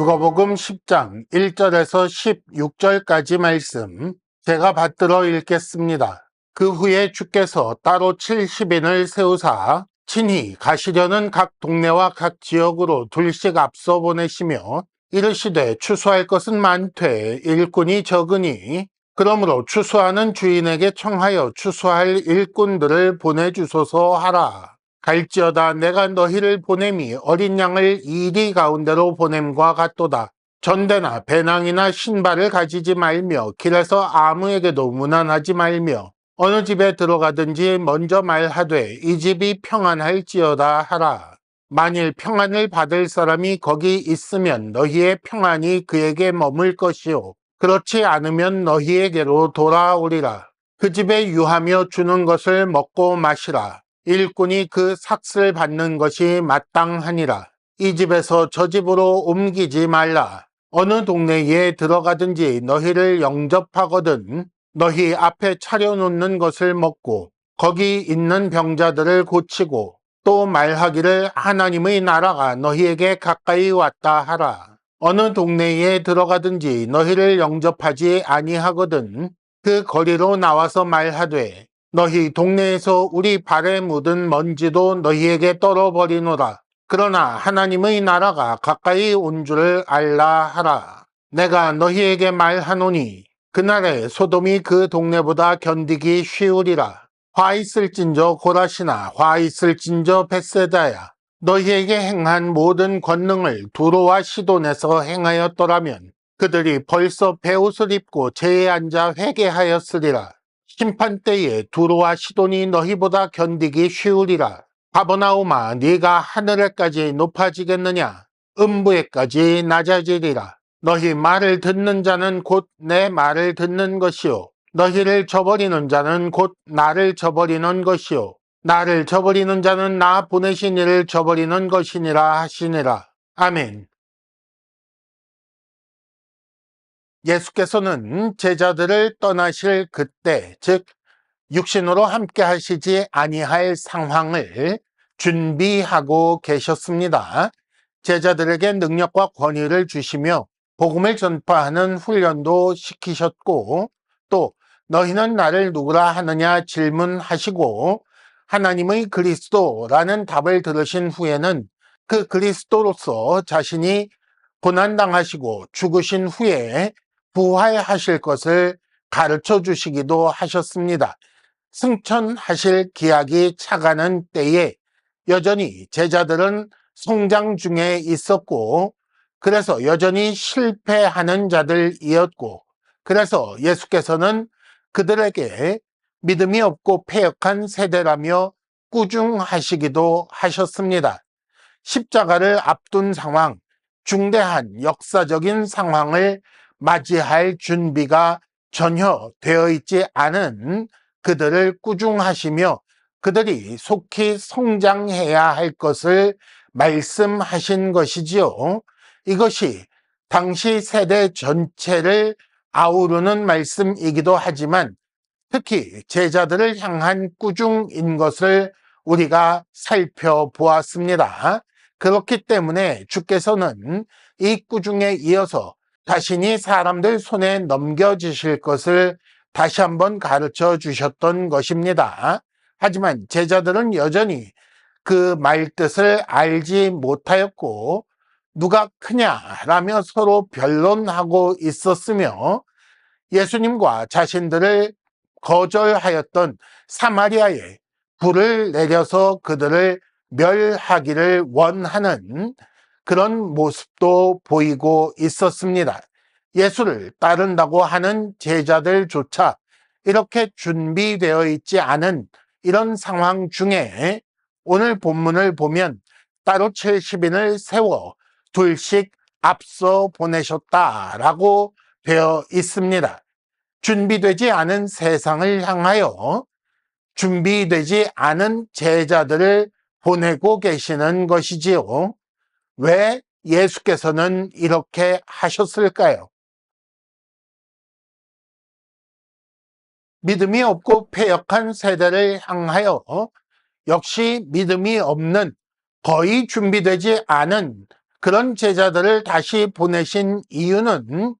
누가복음 10장 1절에서 16절까지 말씀 제가 받들어 읽겠습니다. 그 후에 주께서 따로 70인을 세우사 친히 가시려는 각 동네와 각 지역으로 둘씩 앞서 보내시며 이르시되 추수할 것은 많되 일꾼이 적으니 그러므로 추수하는 주인에게 청하여 추수할 일꾼들을 보내주소서 하라. 갈지어다 내가 너희를 보냄이 어린 양을 이리 가운데로 보냄과 같도다. 전대나 배낭이나 신발을 가지지 말며 길에서 아무에게도 문안하지 말며 어느 집에 들어가든지 먼저 말하되 이 집이 평안할지어다 하라. 만일 평안을 받을 사람이 거기 있으면 너희의 평안이 그에게 머물 것이요 그렇지 않으면 너희에게로 돌아오리라. 그 집에 유하며 주는 것을 먹고 마시라. 일꾼이 그 삭슬 받는 것이 마땅하니라. 이 집에서 저 집으로 옮기지 말라. 어느 동네에 들어가든지 너희를 영접하거든 너희 앞에 차려놓는 것을 먹고 거기 있는 병자들을 고치고 또 말하기를 하나님의 나라가 너희에게 가까이 왔다 하라. 어느 동네에 들어가든지 너희를 영접하지 아니하거든 그 거리로 나와서 말하되 너희 동네에서 우리 발에 묻은 먼지도 너희에게 떨어버리노라. 그러나 하나님의 나라가 가까이 온 줄을 알라 하라. 내가 너희에게 말하노니 그날에 소돔이 그 동네보다 견디기 쉬우리라. 화 있을진저 고라시나 화 있을진저 벳세다야. 너희에게 행한 모든 권능을 두로와 시돈에서 행하였더라면 그들이 벌써 베옷을 입고 제에 앉아 회개하였으리라. 심판 때에 두로와 시돈이 너희보다 견디기 쉬우리라. 가버나움아 네가 하늘에까지 높아지겠느냐? 음부에까지 낮아지리라. 너희 말을 듣는 자는 곧 내 말을 듣는 것이요 너희를 저버리는 자는 곧 나를 저버리는 것이요 나를 저버리는 자는 나 보내신 이를 저버리는 것이니라 하시니라. 아멘. 예수께서는 제자들을 떠나실 그때, 즉 육신으로 함께 하시지 아니할 상황을 준비하고 계셨습니다. 제자들에게 능력과 권위를 주시며 복음을 전파하는 훈련도 시키셨고 또 너희는 나를 누구라 하느냐 질문하시고 하나님의 그리스도라는 답을 들으신 후에는 그 그리스도로서 자신이 고난당하시고 죽으신 후에 부활하실 것을 가르쳐 주시기도 하셨습니다. 승천하실 기약이 차가는 때에 여전히 제자들은 성장 중에 있었고 그래서 여전히 실패하는 자들이었고 그래서 예수께서는 그들에게 믿음이 없고 패역한 세대라며 꾸중하시기도 하셨습니다. 십자가를 앞둔 상황, 중대한 역사적인 상황을 맞이할 준비가 전혀 되어 있지 않은 그들을 꾸중하시며 그들이 속히 성장해야 할 것을 말씀하신 것이지요. 이것이 당시 세대 전체를 아우르는 말씀이기도 하지만 특히 제자들을 향한 꾸중인 것을 우리가 살펴보았습니다. 그렇기 때문에 주께서는 이 꾸중에 이어서 자신이 사람들 손에 넘겨주실 것을 다시 한번 가르쳐 주셨던 것입니다. 하지만 제자들은 여전히 그 말뜻을 알지 못하였고 누가 크냐라며 서로 변론하고 있었으며 예수님과 자신들을 거절하였던 사마리아에 불을 내려서 그들을 멸하기를 원하는 그런 모습도 보이고 있었습니다. 예수를 따른다고 하는 제자들조차 이렇게 준비되어 있지 않은 이런 상황 중에 오늘 본문을 보면 따로 70인을 세워 둘씩 앞서 보내셨다라고 되어 있습니다. 준비되지 않은 세상을 향하여 준비되지 않은 제자들을 보내고 계시는 것이지요. 왜 예수께서는 이렇게 하셨을까요? 믿음이 없고 패역한 세대를 향하여 역시 믿음이 없는 거의 준비되지 않은 그런 제자들을 다시 보내신 이유는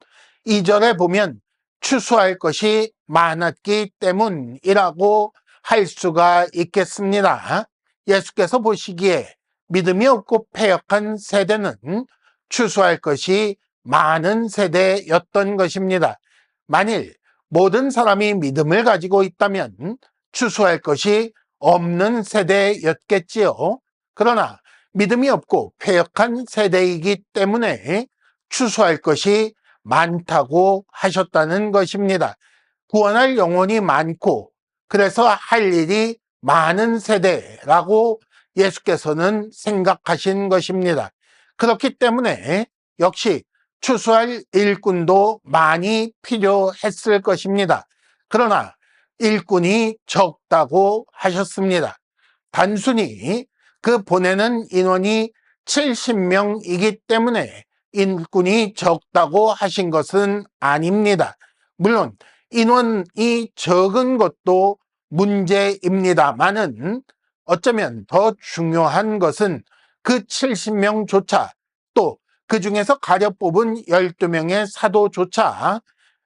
2절에 보면 추수할 것이 많았기 때문이라고 할 수가 있겠습니다. 예수께서 보시기에 믿음이 없고 패역한 세대는 추수할 것이 많은 세대였던 것입니다. 만일 모든 사람이 믿음을 가지고 있다면 추수할 것이 없는 세대였겠지요. 그러나 믿음이 없고 패역한 세대이기 때문에 추수할 것이 많다고 하셨다는 것입니다. 구원할 영혼이 많고 그래서 할 일이 많은 세대라고 예수께서는 생각하신 것입니다. 그렇기 때문에 역시 추수할 일꾼도 많이 필요했을 것입니다. 그러나 일꾼이 적다고 하셨습니다. 단순히 그 보내는 인원이 70명이기 때문에 일꾼이 적다고 하신 것은 아닙니다. 물론 인원이 적은 것도 문제입니다만은 어쩌면 더 중요한 것은 그 70명조차 또 그 중에서 가려 뽑은 12명의 사도조차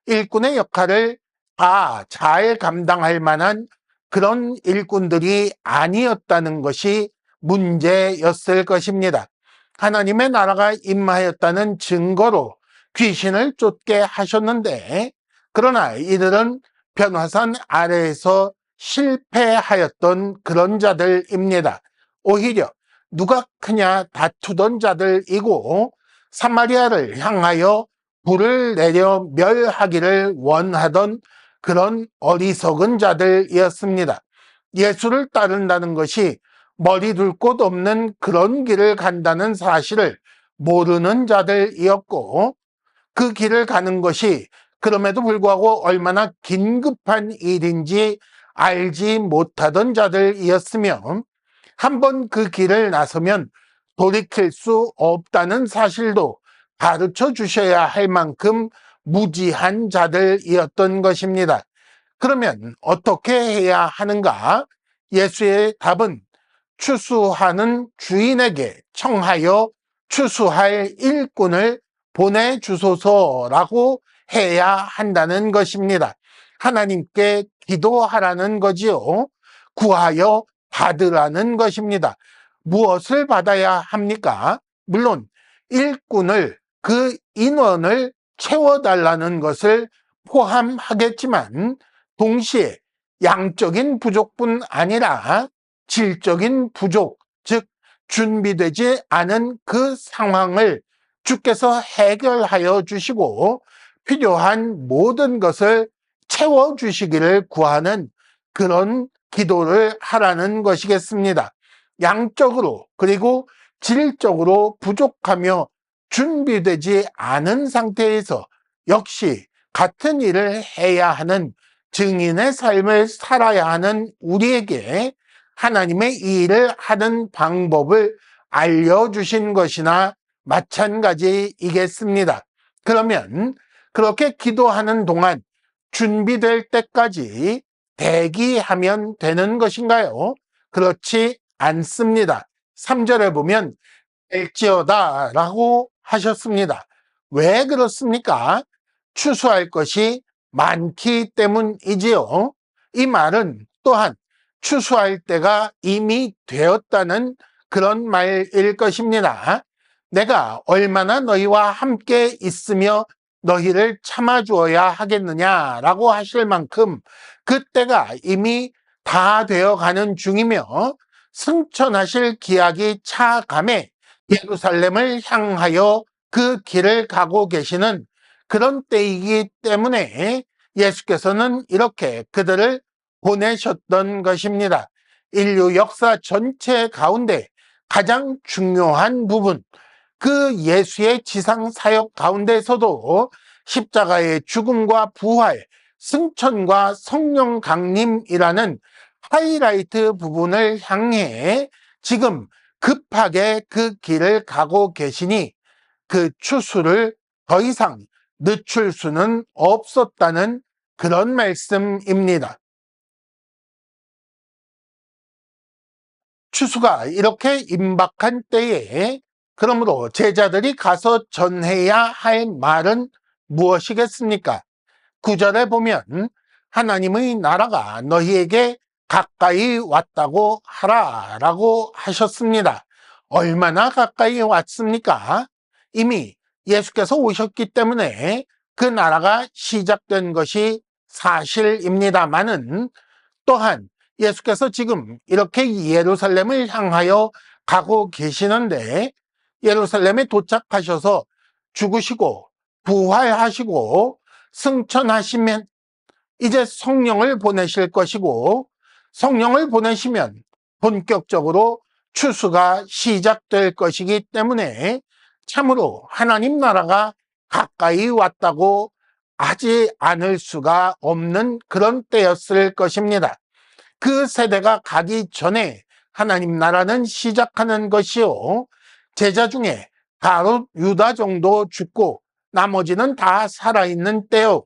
일꾼의 역할을 다 잘 감당할 만한 그런 일꾼들이 아니었다는 것이 문제였을 것입니다. 하나님의 나라가 임하였다는 증거로 귀신을 쫓게 하셨는데 그러나 이들은 변화산 아래에서 실패하였던 그런 자들입니다. 오히려 누가 크냐 다투던 자들이고 사마리아를 향하여 불을 내려 멸하기를 원하던 그런 어리석은 자들이었습니다. 예수를 따른다는 것이 머리 둘 곳 없는 그런 길을 간다는 사실을 모르는 자들이었고 그 길을 가는 것이 그럼에도 불구하고 얼마나 긴급한 일인지 알지 못하던 자들이었으며 한번 그 길을 나서면 돌이킬 수 없다는 사실도 가르쳐 주셔야 할 만큼 무지한 자들이었던 것입니다. 그러면 어떻게 해야 하는가? 예수의 답은 추수하는 주인에게 청하여 추수할 일꾼을 보내주소서라고 해야 한다는 것입니다. 하나님께 기도하라는 거지요. 구하여 받으라는 것입니다. 무엇을 받아야 합니까? 물론 일꾼을 그 인원을 채워달라는 것을 포함하겠지만 동시에 양적인 부족뿐 아니라 질적인 부족, 즉 준비되지 않은 그 상황을 주께서 해결하여 주시고 필요한 모든 것을 채워주시기를 구하는 그런 기도를 하라는 것이겠습니다. 양적으로 그리고 질적으로 부족하며 준비되지 않은 상태에서 역시 같은 일을 해야 하는 증인의 삶을 살아야 하는 우리에게 하나님의 이 일을 하는 방법을 알려주신 것이나 마찬가지이겠습니다. 그러면 그렇게 기도하는 동안 준비될 때까지 대기하면 되는 것인가요? 그렇지 않습니다. 3절에 보면 될지어다 라고 하셨습니다. 왜 그렇습니까? 추수할 것이 많기 때문이지요. 이 말은 또한 추수할 때가 이미 되었다는 그런 말일 것입니다. 내가 얼마나 너희와 함께 있으며 너희를 참아주어야 하겠느냐라고 하실 만큼 그때가 이미 다 되어가는 중이며 승천하실 기약이 차감해 예루살렘을 향하여 그 길을 가고 계시는 그런 때이기 때문에 예수께서는 이렇게 그들을 보내셨던 것입니다. 인류 역사 전체 가운데 가장 중요한 부분, 그 예수의 지상 사역 가운데서도 십자가의 죽음과 부활, 승천과 성령 강림이라는 하이라이트 부분을 향해 지금 급하게 그 길을 가고 계시니 그 추수를 더 이상 늦출 수는 없었다는 그런 말씀입니다. 추수가 이렇게 임박한 때에 그러므로 제자들이 가서 전해야 할 말은 무엇이겠습니까? 9절에 보면 하나님의 나라가 너희에게 가까이 왔다고 하라 라고 하셨습니다. 얼마나 가까이 왔습니까? 이미 예수께서 오셨기 때문에 그 나라가 시작된 것이 사실입니다만은, 또한 예수께서 지금 이렇게 예루살렘을 향하여 가고 계시는데, 예루살렘에 도착하셔서 죽으시고 부활하시고 승천하시면 이제 성령을 보내실 것이고, 성령을 보내시면 본격적으로 추수가 시작될 것이기 때문에 참으로 하나님 나라가 가까이 왔다고 하지 않을 수가 없는 그런 때였을 것입니다. 그 세대가 가기 전에 하나님 나라는 시작하는 것이요, 제자 중에 바로 유다 정도 죽고 나머지는 다 살아있는 때요,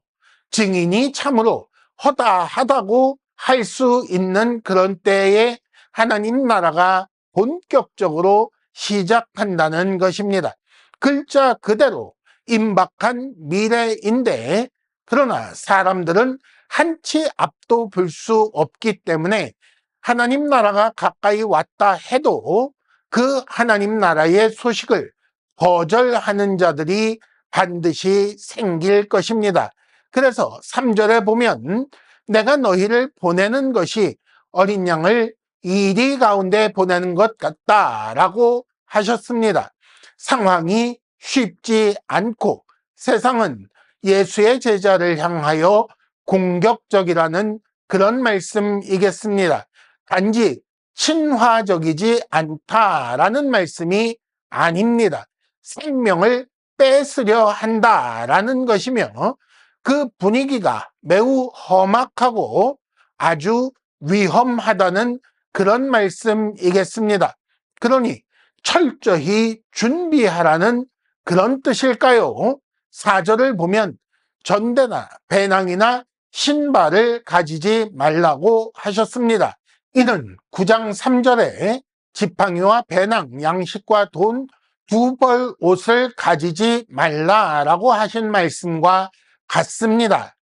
증인이 참으로 허다하다고 할 수 있는 그런 때에 하나님 나라가 본격적으로 시작한다는 것입니다. 글자 그대로 임박한 미래인데, 그러나 사람들은 한치 앞도 볼 수 없기 때문에 하나님 나라가 가까이 왔다 해도 그 하나님 나라의 소식을 거절하는 자들이 반드시 생길 것입니다. 그래서 3절에 보면 내가 너희를 보내는 것이 어린 양을 이리 가운데 보내는 것 같다라고 하셨습니다. 상황이 쉽지 않고 세상은 예수의 제자를 향하여 공격적이라는 그런 말씀이겠습니다. 단지 친화적이지 않다라는 말씀이 아닙니다. 생명을 뺏으려 한다라는 것이며, 그 분위기가 매우 험악하고 아주 위험하다는 그런 말씀이겠습니다. 그러니 철저히 준비하라는 그런 뜻일까요? 4절을 보면 전대나 배낭이나 신발을 가지지 말라고 하셨습니다. 이는 9장 3절에 지팡이와 배낭, 양식과 돈, 2벌 옷을 가지지 말라라고 하신 말씀과 같습니다.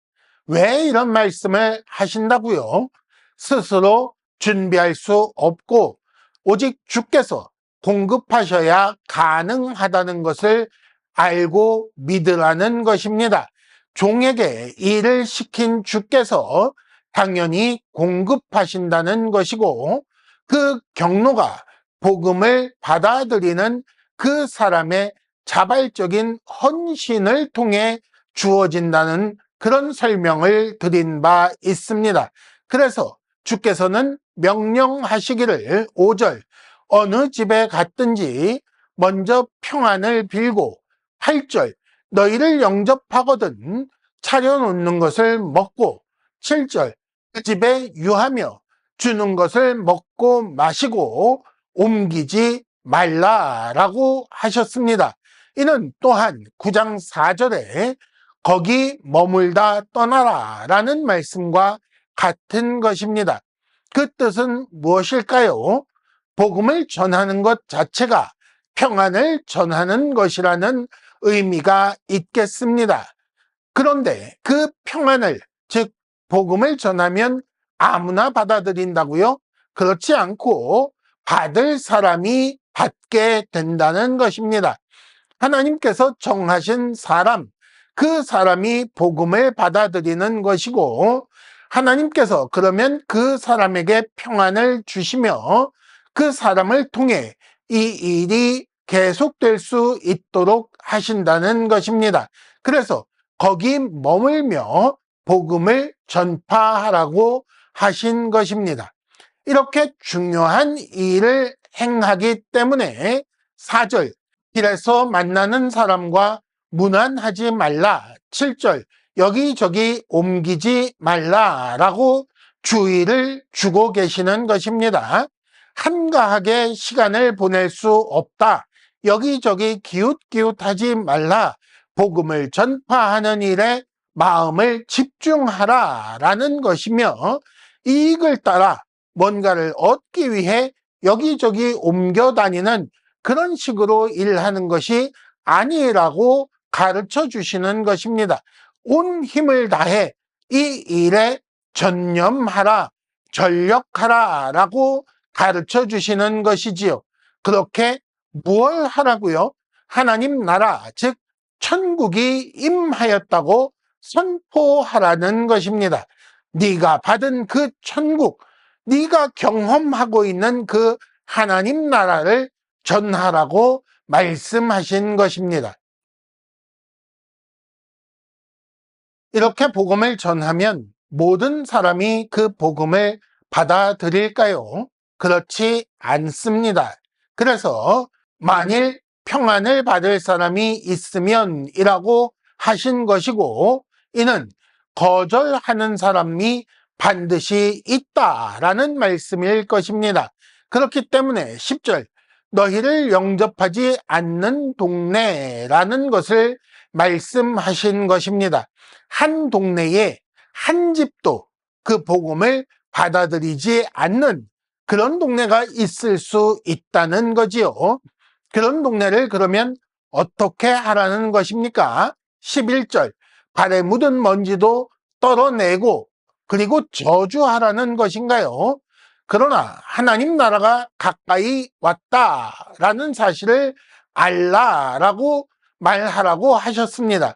왜 이런 말씀을 하신다고요? 스스로 준비할 수 없고 오직 주께서 공급하셔야 가능하다는 것을 알고 믿으라는 것입니다. 종에게 일을 시킨 주께서 당연히 공급하신다는 것이고, 그 경로가 복음을 받아들이는 그 사람의 자발적인 헌신을 통해 주어진다는 그런 설명을 드린 바 있습니다. 그래서 주께서는 명령하시기를 5절 어느 집에 갔든지 먼저 평안을 빌고, 8절 너희를 영접하거든 차려놓는 것을 먹고, 7절 그 집에 유하며 주는 것을 먹고 마시고 옮기지 말라라고 하셨습니다. 이는 또한 9장 4절에 거기 머물다 떠나라 라는 말씀과 같은 것입니다. 그 뜻은 무엇일까요? 복음을 전하는 것 자체가 평안을 전하는 것이라는 의미가 있겠습니다. 그런데 그 평안을, 즉 복음을 전하면 아무나 받아들인다고요? 그렇지 않고 받을 사람이 받게 된다는 것입니다. 하나님께서 정하신 사람, 그 사람이 복음을 받아들이는 것이고, 하나님께서 그러면 그 사람에게 평안을 주시며 그 사람을 통해 이 일이 계속될 수 있도록 하신다는 것입니다. 그래서 거기 머물며 복음을 전파하라고 하신 것입니다. 이렇게 중요한 일을 행하기 때문에 4절 길에서 만나는 사람과 문안하지 말라, 7절 여기저기 옮기지 말라라고 주의를 주고 계시는 것입니다. 한가하게 시간을 보낼 수 없다, 여기저기 기웃기웃하지 말라, 복음을 전파하는 일에 마음을 집중하라라는 것이며, 이익을 따라 뭔가를 얻기 위해 여기저기 옮겨 다니는 그런 식으로 일하는 것이 아니라고 가르쳐 주시는 것입니다. 온 힘을 다해 이 일에 전념하라, 전력하라 라고 가르쳐 주시는 것이지요. 그렇게 무엇 하라고요? 하나님 나라, 즉 천국이 임하였다고 선포하라는 것입니다. 네가 받은 그 천국, 네가 경험하고 있는 그 하나님 나라를 전하라고 말씀하신 것입니다. 이렇게 복음을 전하면 모든 사람이 그 복음을 받아들일까요? 그렇지 않습니다. 그래서 만일 평안을 받을 사람이 있으면이라고 하신 것이고, 이는 거절하는 사람이 반드시 있다라는 말씀일 것입니다. 그렇기 때문에 10절 너희를 영접하지 않는 동네라는 것을 말씀하신 것입니다. 한 동네에 한 집도 그 복음을 받아들이지 않는 그런 동네가 있을 수 있다는 거지요. 그런 동네를 그러면 어떻게 하라는 것입니까? 11절 발에 묻은 먼지도 떨어내고 그리고 저주하라는 것인가요? 그러나 하나님 나라가 가까이 왔다라는 사실을 알라라고 말하라고 하셨습니다.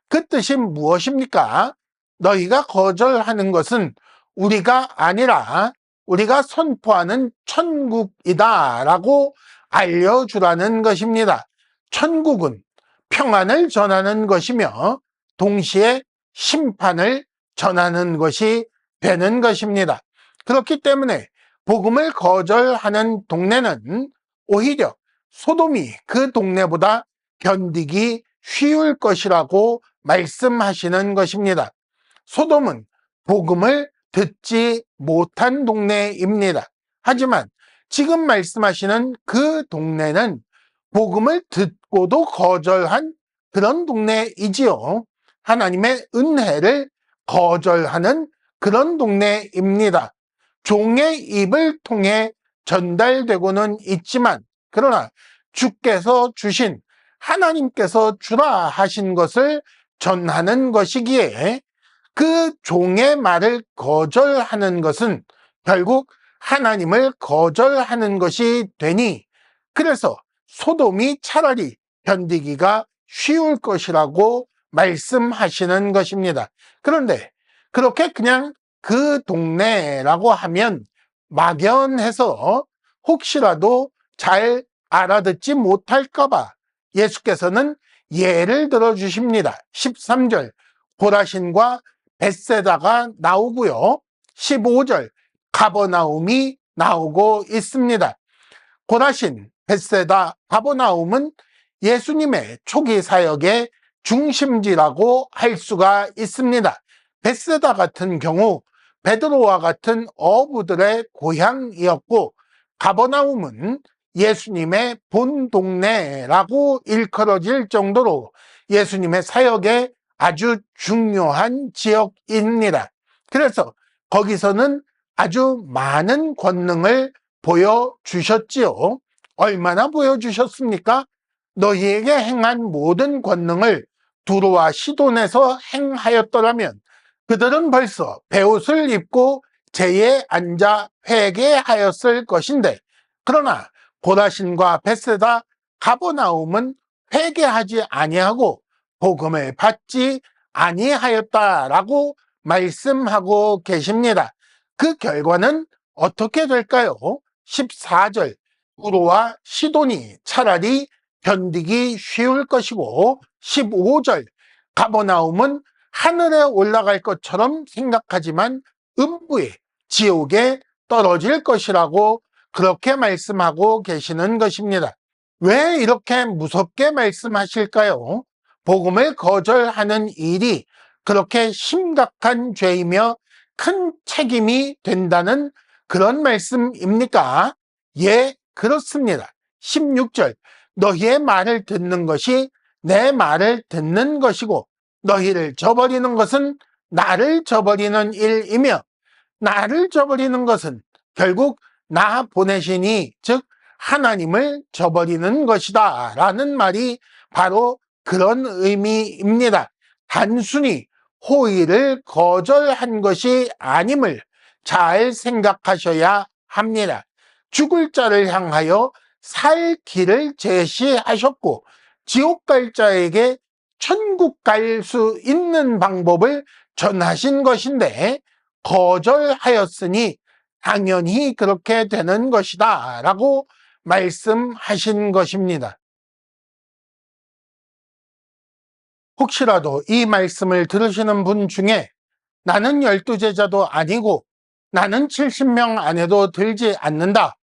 그 뜻이 무엇입니까? 너희가 거절하는 것은 우리가 아니라 우리가 선포하는 천국이다 라고 알려주라는 것입니다. 천국은 평안을 전하는 것이며 동시에 심판을 전하는 것이 되는 것입니다. 그렇기 때문에 복음을 거절하는 동네는 오히려 소돔이 그 동네보다 견디기 쉬울 것이라고 말씀하시는 것입니다. 소돔은 복음을 듣지 못한 동네입니다. 하지만 지금 말씀하시는 그 동네는 복음을 듣고도 거절한 그런 동네이지요. 하나님의 은혜를 거절하는 그런 동네입니다. 종의 입을 통해 전달되고는 있지만, 그러나 주께서 주신 하나님께서 주라 하신 것을 전하는 것이기에 그 종의 말을 거절하는 것은 결국 하나님을 거절하는 것이 되니, 그래서 소돔이 차라리 견디기가 쉬울 것이라고 말씀하시는 것입니다. 그런데 그렇게 그냥 그 동네라고 하면 막연해서 혹시라도 잘 알아듣지 못할까봐 예수께서는 예를 들어 주십니다. 13절 고라신과 벳세다가 나오고요. 15절 가버나움이 나오고 있습니다. 고라신, 벳세다, 가버나움은 예수님의 초기 사역의 중심지라고 할 수가 있습니다. 벳세다 같은 경우 베드로와 같은 어부들의 고향이었고, 가버나움은 예수님의 본 동네라고 일컬어질 정도로 예수님의 사역에 아주 중요한 지역입니다. 그래서 거기서는 아주 많은 권능을 보여주셨지요. 얼마나 보여주셨습니까? 너희에게 행한 모든 권능을 두로와 시돈에서 행하였더라면 그들은 벌써 베옷을 입고 제에 앉아 회개하였을 것인데, 그러나 고라신과 벳세다, 가버나움은 회개하지 아니하고 복음을 받지 아니하였다라고 말씀하고 계십니다. 그 결과는 어떻게 될까요? 14절 두로와 시돈이 차라리 견디기 쉬울 것이고, 15절 가버나움은 하늘에 올라갈 것처럼 생각하지만 음부에, 지옥에 떨어질 것이라고 그렇게 말씀하고 계시는 것입니다. 왜 이렇게 무섭게 말씀하실까요? 복음을 거절하는 일이 그렇게 심각한 죄이며 큰 책임이 된다는 그런 말씀입니까? 예, 그렇습니다. 16절 너희의 말을 듣는 것이 내 말을 듣는 것이고 너희를 저버리는 것은 나를 저버리는 일이며, 나를 저버리는 것은 결국 나 보내시니 즉 하나님을 저버리는 것이다 라는 말이 바로 그런 의미입니다. 단순히 호의를 거절한 것이 아님을 잘 생각하셔야 합니다. 죽을 자를 향하여 살 길을 제시하셨고 지옥 갈 자에게 천국 갈 수 있는 방법을 전하신 것인데 거절하였으니 당연히 그렇게 되는 것이다 라고 말씀하신 것입니다. 혹시라도 이 말씀을 들으시는 분 중에 나는 12제자도 아니고 나는 70명 안에도 들지 않는다.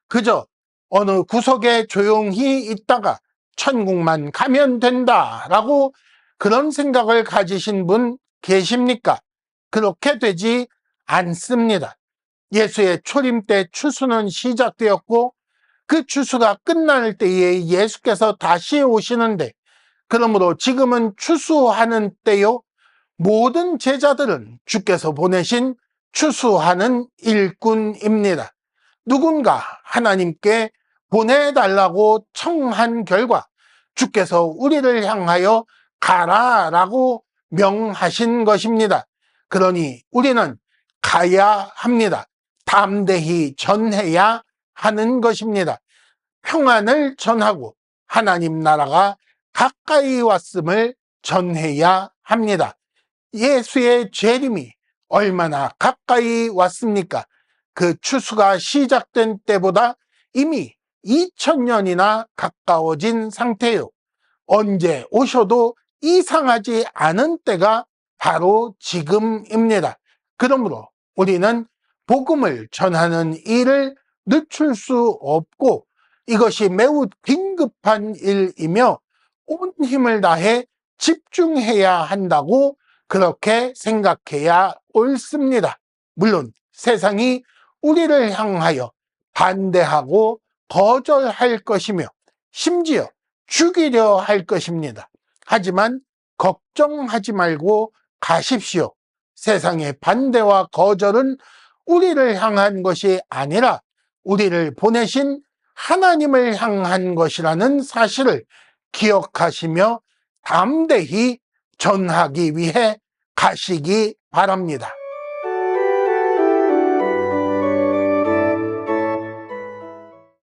그저 어느 구석에 조용히 있다가 천국만 가면 된다 라고 그런 생각을 가지신 분 계십니까? 그렇게 되지 않습니다. 예수의 초림 때 추수는 시작되었고 그 추수가 끝날 때에 예수께서 다시 오시는데 그러므로 지금은 추수하는 때요. 모든 제자들은 주께서 보내신 추수하는 일꾼입니다. 누군가 하나님께 보내달라고 청한 결과 주께서 우리를 향하여 가라라고 명하신 것입니다. 그러니 우리는 가야 합니다. 담대히 전해야 하는 것입니다. 평안을 전하고 하나님 나라가 가까이 왔음을 전해야 합니다. 예수의 재림이 얼마나 가까이 왔습니까? 그 추수가 시작된 때보다 이미 2000년이나 가까워진 상태요. 언제 오셔도 이상하지 않은 때가 바로 지금입니다. 그러므로 우리는 복음을 전하는 일을 늦출 수 없고 이것이 매우 긴급한 일이며 온 힘을 다해 집중해야 한다고 그렇게 생각해야 옳습니다. 물론 세상이 우리를 향하여 반대하고 거절할 것이며 심지어 죽이려 할 것입니다. 하지만 걱정하지 말고 가십시오. 세상의 반대와 거절은 우리를 향한 것이 아니라 우리를 보내신 하나님을 향한 것이라는 사실을 기억하시며 담대히 전하기 위해 가시기 바랍니다.